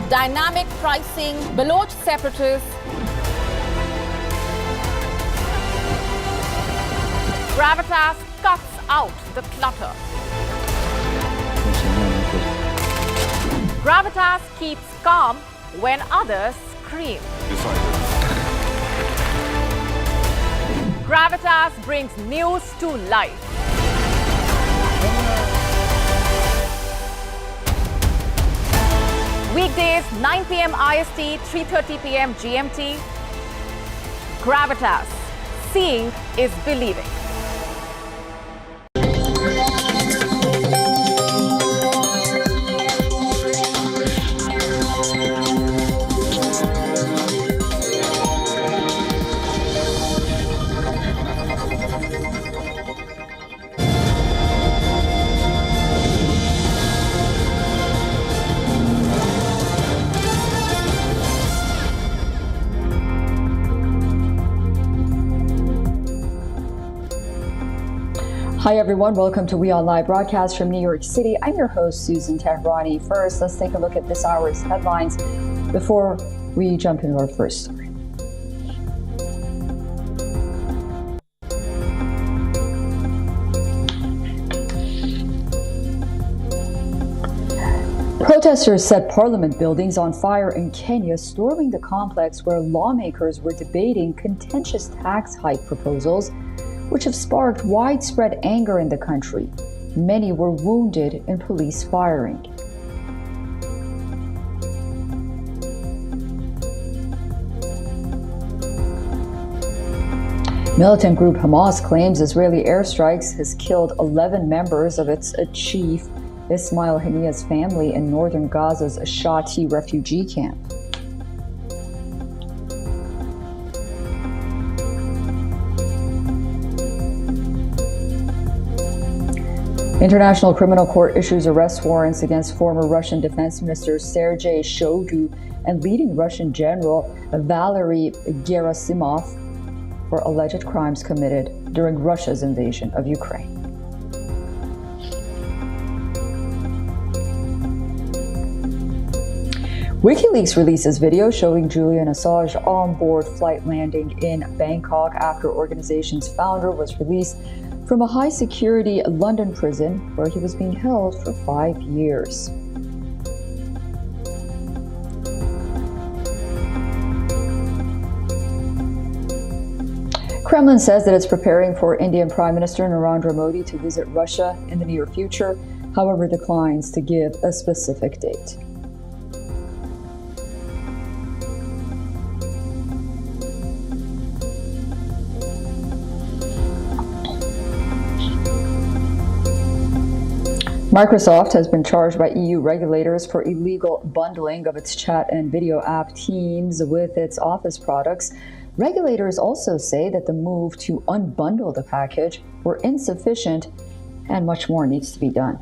dynamic pricing, Baloch separatists, gravitas cuts out the clutter. Gravitas keeps calm when others scream. Gravitas brings news to life. Weekdays, 9 p.m. IST, 3:30 p.m. GMT. Gravitas. Seeing is believing. Hi everyone, welcome to WION Live broadcast from New York City. I'm your host, Susan Tehrani. First, let's take a look at this hour's headlines before we jump into our first story. Protesters set parliament buildings on fire in Kenya, storming the complex where lawmakers were debating contentious tax hike proposals, which have sparked widespread anger in the country. Many were wounded in police firing. Militant group Hamas claims Israeli airstrikes has killed 11 members of its chief Ismail Haniyeh's family in northern Gaza's Shati refugee camp. International Criminal Court issues arrest warrants against former Russian Defense Minister Sergei Shoigu and leading Russian General Valery Gerasimov for alleged crimes committed during Russia's invasion of Ukraine. WikiLeaks releases video showing Julian Assange on-board flight landing in Bangkok after organization's founder was released from a high-security London prison where he was being held for 5 years. Kremlin says that it's preparing for Indian Prime Minister Narendra Modi to visit Russia in the near future, however declines to give a specific date. Microsoft has been charged by EU regulators for illegal bundling of its chat and video app Teams with its Office products. Regulators also say that the move to unbundle the package were insufficient and much more needs to be done.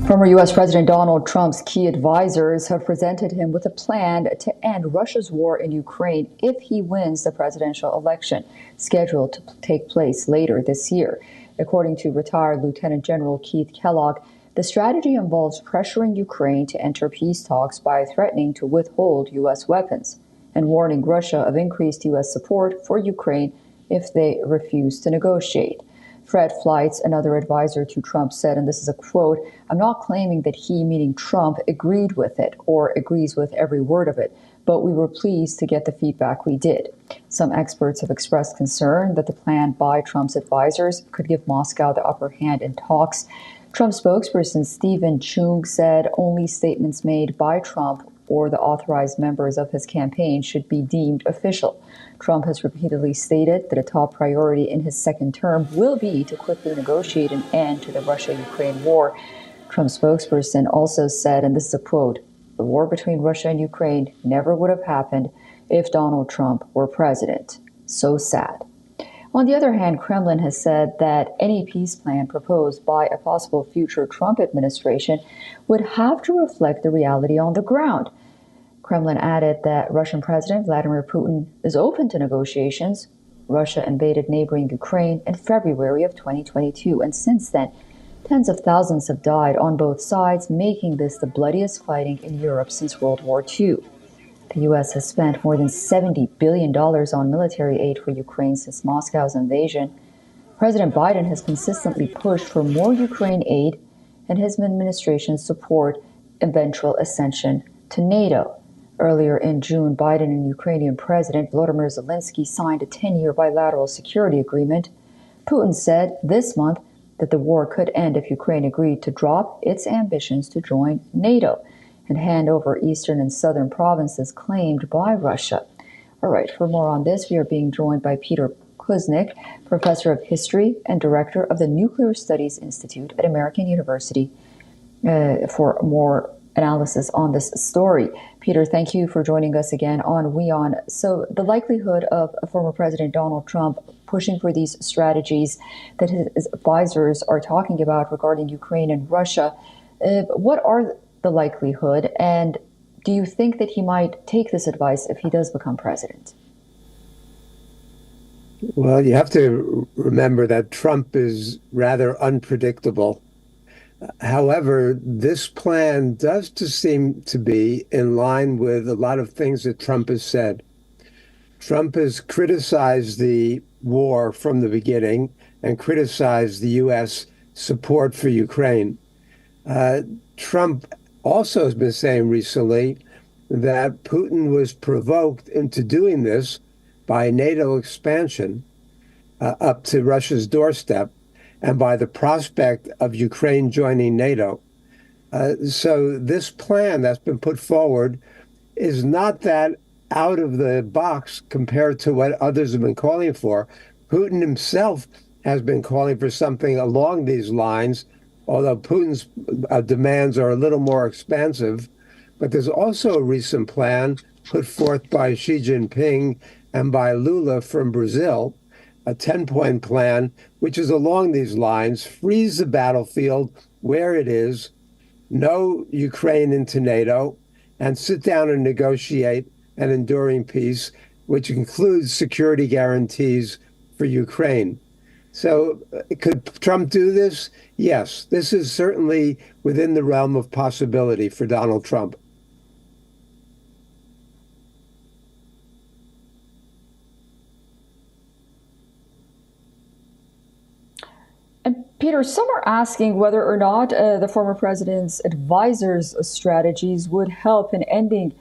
Former U.S. President Donald Trump's key advisors have presented him with a plan to end Russia's war in Ukraine if he wins the presidential election, scheduled to take place later this year. According to retired Lieutenant General Keith Kellogg, the strategy involves pressuring Ukraine to enter peace talks by threatening to withhold U.S. weapons and warning Russia of increased U.S. support for Ukraine if they refuse to negotiate. Fred Fleitz, another advisor to Trump, said, and this is a quote, "I'm not claiming that he, meaning Trump, agreed with it or agrees with every word of it, but we were pleased to get the feedback we did." Some experts have expressed concern that the plan by Trump's advisors could give Moscow the upper hand in talks. Trump spokesperson Stephen Chung said only statements made by Trump or the authorized members of his campaign should be deemed official. Trump has repeatedly stated that a top priority in his second term will be to quickly negotiate an end to the Russia-Ukraine war. Trump's spokesperson also said, and this is a quote, "The war between Russia and Ukraine never would have happened if Donald Trump were president. So sad." On the other hand, Kremlin has said that any peace plan proposed by a possible future Trump administration would have to reflect the reality on the ground. Kremlin added that Russian President Vladimir Putin is open to negotiations. Russia invaded neighboring Ukraine in February of 2022, and since then, tens of thousands have died on both sides, making this the bloodiest fighting in Europe since World War II. The U.S. has spent more than $70 billion on military aid for Ukraine since Moscow's invasion. President Biden has consistently pushed for more Ukraine aid and his administration's support eventual ascension to NATO. Earlier in June, Biden and Ukrainian President Volodymyr Zelensky signed a 10-year bilateral security agreement. Putin said this month that the war could end if Ukraine agreed to drop its ambitions to join NATO and hand over eastern and southern provinces claimed by Russia. All right, for more on this, we are being joined by Peter Kuznick, professor of history and director of the Nuclear Studies Institute at American University, for more analysis on this story. Peter, thank you for joining us again on WION. So the likelihood of former President Donald Trump pushing for these strategies that his advisors are talking about regarding Ukraine and Russia, what are the likelihood, and do you think that he might take this advice if he does become president? Well, you have to remember that Trump is rather unpredictable. However, this plan does seem to be in line with a lot of things that Trump has said. Trump has criticized the war from the beginning and criticized the U.S. support for Ukraine. Trump also has been saying recently that Putin was provoked into doing this by NATO expansion up to Russia's doorstep and by the prospect of Ukraine joining NATO. So this plan that's been put forward is not that out of the box compared to what others have been calling for. Putin himself has been calling for something along these lines, although Putin's demands are a little more expansive. But there's also a recent plan put forth by Xi Jinping and by Lula from Brazil, a 10-point plan, which is along these lines: freeze the battlefield where it is, no Ukraine into NATO, and sit down and negotiate an enduring peace, which includes security guarantees for Ukraine. So could Trump do this? Yes, this is certainly within the realm of possibility for Donald Trump. And Peter, some are asking whether or not the former president's advisors' strategies would help in ending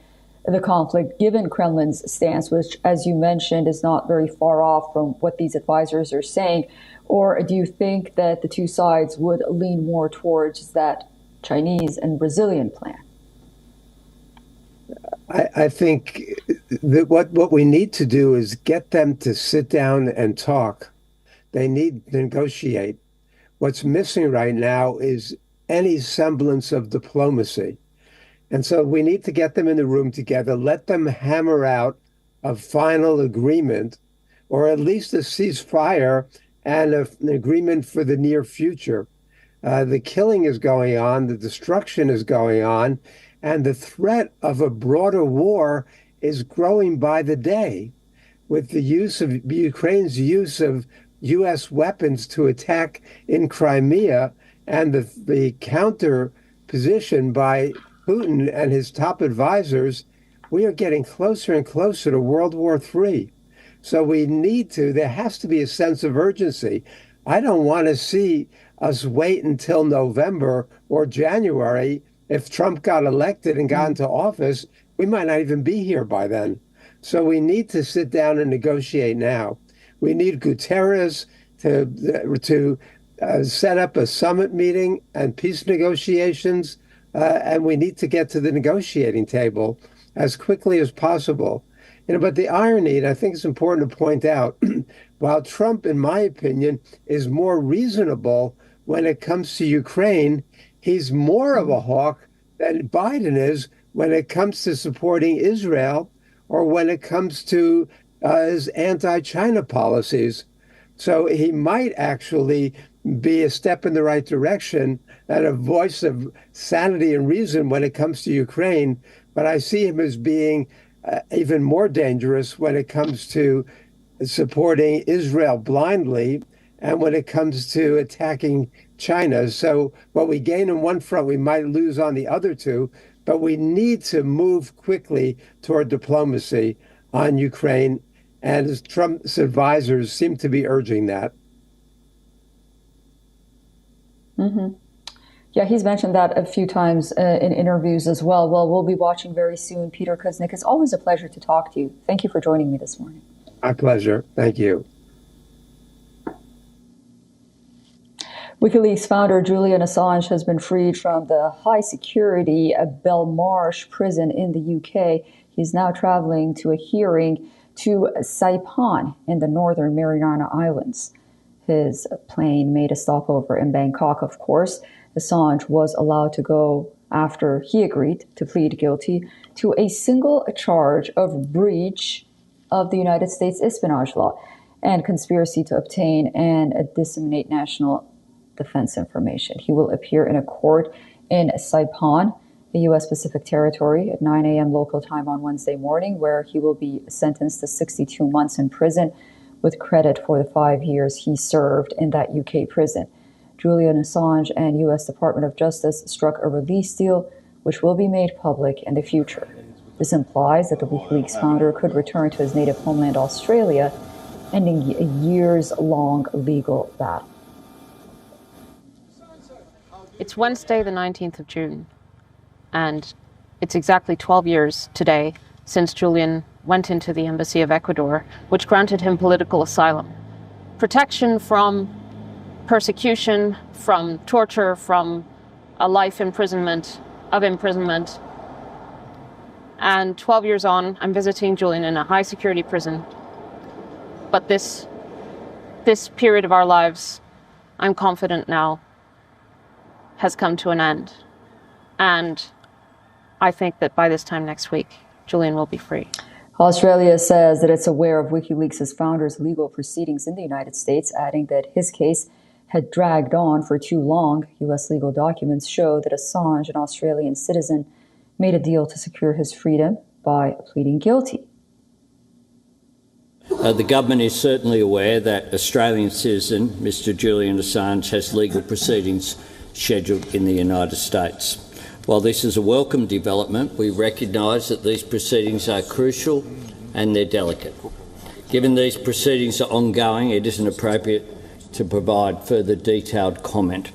the conflict, given Kremlin's stance, which, as you mentioned, is not very far off from what these advisors are saying. Or do you think that the two sides would lean more towards that Chinese and Brazilian plan? I think that what we need to do is get them to sit down and talk. They need to negotiate. What's missing right now is any semblance of diplomacy. And so we need to get them in the room together, let them hammer out a final agreement, or at least a ceasefire and an agreement for the near future. The killing is going on, the destruction is going on, and the threat of a broader war is growing by the day, with the use of Ukraine's use of U.S. weapons to attack in Crimea, and the counter position by Putin and his top advisors. We are getting closer and closer to World War III. So there has to be a sense of urgency. I don't want to see us wait until November or January. If Trump got elected and got into office, we might not even be here by then. So we need to sit down and negotiate now. We need Guterres to set up a summit meeting and peace negotiations, and we need to get to the negotiating table as quickly as possible. But the irony, and I think it's important to point out, while Trump, in my opinion, is more reasonable when it comes to Ukraine, he's more of a hawk than Biden is when it comes to supporting Israel or when it comes to his anti-China policies. So he might actually be a step in the right direction and a voice of sanity and reason when it comes to Ukraine. But I see him as being even more dangerous when it comes to supporting Israel blindly and when it comes to attacking China. So what we gain on one front, we might lose on the other two, but we need to move quickly toward diplomacy on Ukraine. And as Trump's advisors seem to be urging that. Mm-hmm. Yeah, he's mentioned that a few times in interviews as well. Well, we'll be watching very soon. Peter Kuznick, it's always a pleasure to talk to you. Thank you for joining me this morning. My pleasure. Thank you. WikiLeaks founder Julian Assange has been freed from the high-security Belmarsh prison in the UK. He's now traveling to a hearing to Saipan in the Northern Mariana Islands. His plane made a stopover in Bangkok, of course. Assange was allowed to go after he agreed to plead guilty to a single charge of breach of the United States espionage law and conspiracy to obtain and disseminate national defense information. He will appear in a court in Saipan, the U.S. Pacific Territory, at 9 a.m. local time on Wednesday morning, where he will be sentenced to 62 months in prison with credit for the 5 years he served in that UK prison. Julian Assange and U.S. Department of Justice struck a release deal, which will be made public in the future. This implies that the WikiLeaks founder could return to his native homeland, Australia, ending a years-long legal battle. It's Wednesday, the 19th of June, and it's exactly 12 years today since Julian went into the Embassy of Ecuador, which granted him political asylum, protection from persecution, from torture, from a life imprisonment. And 12 years on, I'm visiting Julian in a high-security prison. But this period of our lives, I'm confident now, has come to an end. And I think that by this time next week, Julian will be free. Australia says that it's aware of WikiLeaks' founder's legal proceedings in the United States, adding that his case had dragged on for too long. U.S. legal documents show that Assange, an Australian citizen, made a deal to secure his freedom by pleading guilty. The government is certainly aware that Australian citizen Mr. Julian Assange has legal proceedings scheduled in the United States. While this is a welcome development, we recognise that these proceedings are crucial and they're delicate. Given these proceedings are ongoing, it isn't appropriate to provide further detailed comment.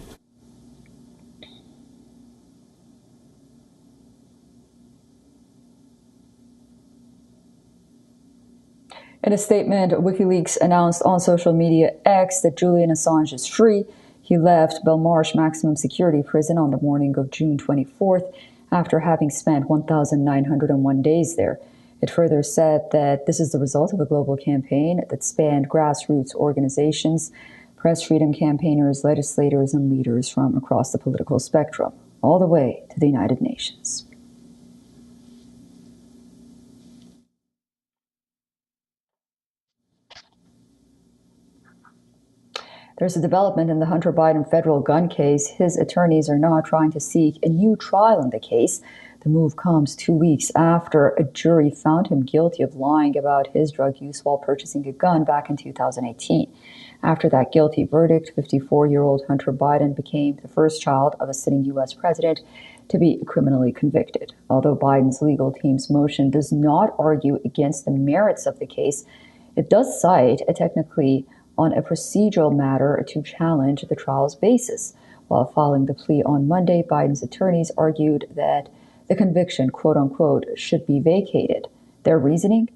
In a statement, WikiLeaks announced on social media X that Julian Assange is free. He left Belmarsh Maximum Security Prison on the morning of June 24th after having spent 1,901 days there. It further said that this is the result of a global campaign that spanned grassroots organizations, press freedom campaigners, legislators, and leaders from across the political spectrum, all the way to the United Nations. There's a development in the Hunter Biden federal gun case. His attorneys are now trying to seek a new trial in the case. The move comes 2 weeks after a jury found him guilty of lying about his drug use while purchasing a gun back in 2018. After that guilty verdict, 54-year-old Hunter Biden became the first child of a sitting U.S. president to be criminally convicted. Although Biden's legal team's motion does not argue against the merits of the case, it does cite a technically on a procedural matter to challenge the trial's basis. While filing the plea on Monday, Biden's attorneys argued that the conviction, quote unquote, should be vacated. Their reasoning?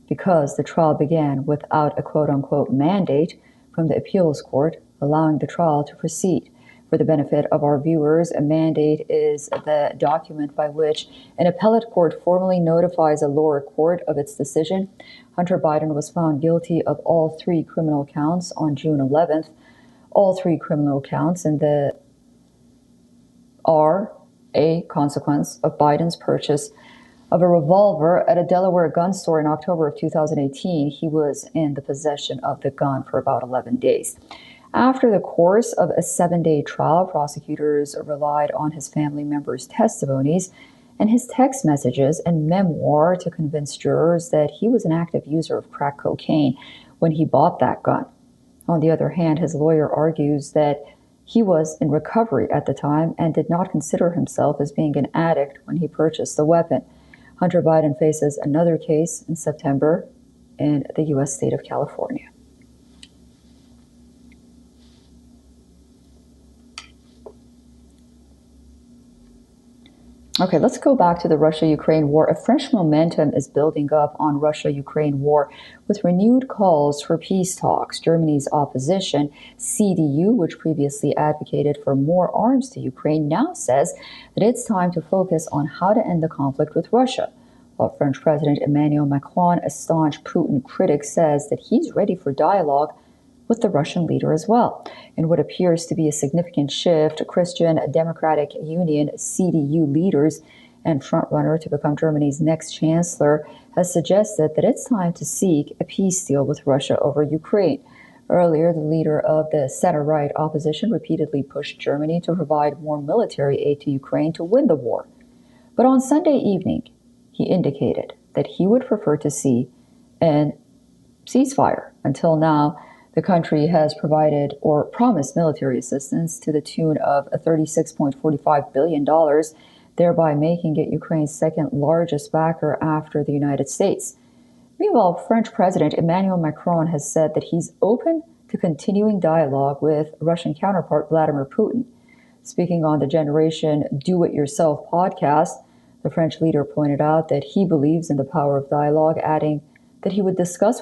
Because the trial began without a quote unquote mandate from the appeals court allowing the trial to proceed. For the benefit of our viewers, a mandate is the document by which an appellate court formally notifies a lower court of its decision. Hunter Biden was found guilty of all 3 criminal counts on June 11th. All 3 criminal counts are a consequence of Biden's purchase of a revolver at a Delaware gun store in October of 2018. He was in the possession of the gun for about 11 days. After the course of a 7-day trial, prosecutors relied on his family members' testimonies and his text messages and memoir to convince jurors that he was an active user of crack cocaine when he bought that gun. On the other hand, his lawyer argues that he was in recovery at the time and did not consider himself as being an addict when he purchased the weapon. Hunter Biden faces another case in September in the U.S. state of California. Okay, let's go back to the Russia-Ukraine war. A fresh momentum is building up on Russia-Ukraine war with renewed calls for peace talks. Germany's opposition, CDU, which previously advocated for more arms to Ukraine, now says that it's time to focus on how to end the conflict with Russia. While French President Emmanuel Macron, a staunch Putin critic, says that he's ready for dialogue with the Russian leader as well. In what appears to be a significant shift, Christian Democratic Union CDU leaders and frontrunner to become Germany's next chancellor has suggested that it's time to seek a peace deal with Russia over Ukraine. Earlier, the leader of the center-right opposition repeatedly pushed Germany to provide more military aid to Ukraine to win the war. But on Sunday evening, he indicated that he would prefer to see a ceasefire. Until now, the country has provided or promised military assistance to the tune of $36.45 billion, thereby making it Ukraine's second largest backer after the United States. Meanwhile, French President Emmanuel Macron has said that he's open to continuing dialogue with Russian counterpart Vladimir Putin. Speaking on the Generation Do It Yourself podcast, the French leader pointed out that he believes in the power of dialogue, adding that he would discuss with